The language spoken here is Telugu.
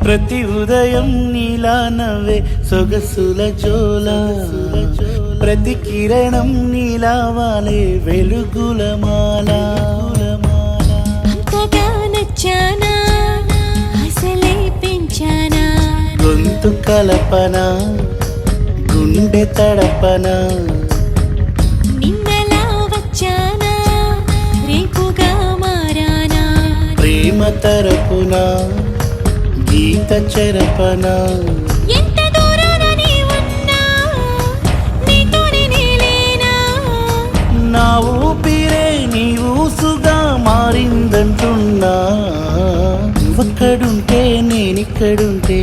ప్రతి ఉదయం నీలా నవ్వే సొగసుల జోల, ప్రతి కిరణం నీలా వాలే వెలుగుల మాల. అంతగా నచ్చానా అసలే పెంచానా, గొంతు కలపన గుండె తడపన, నిన్నలా వచ్చానా రేపుగా మారానా, ప్రేమ తరపున గీత చెరపన. ఎంత దూరాన నీ ఉన్నా నీతోనే నేలేనా, నా ఊపిరే నీ ఊసుగా మారిందంటున్నా. నువ్వక్కడుంటే నేనిక్కడుంటే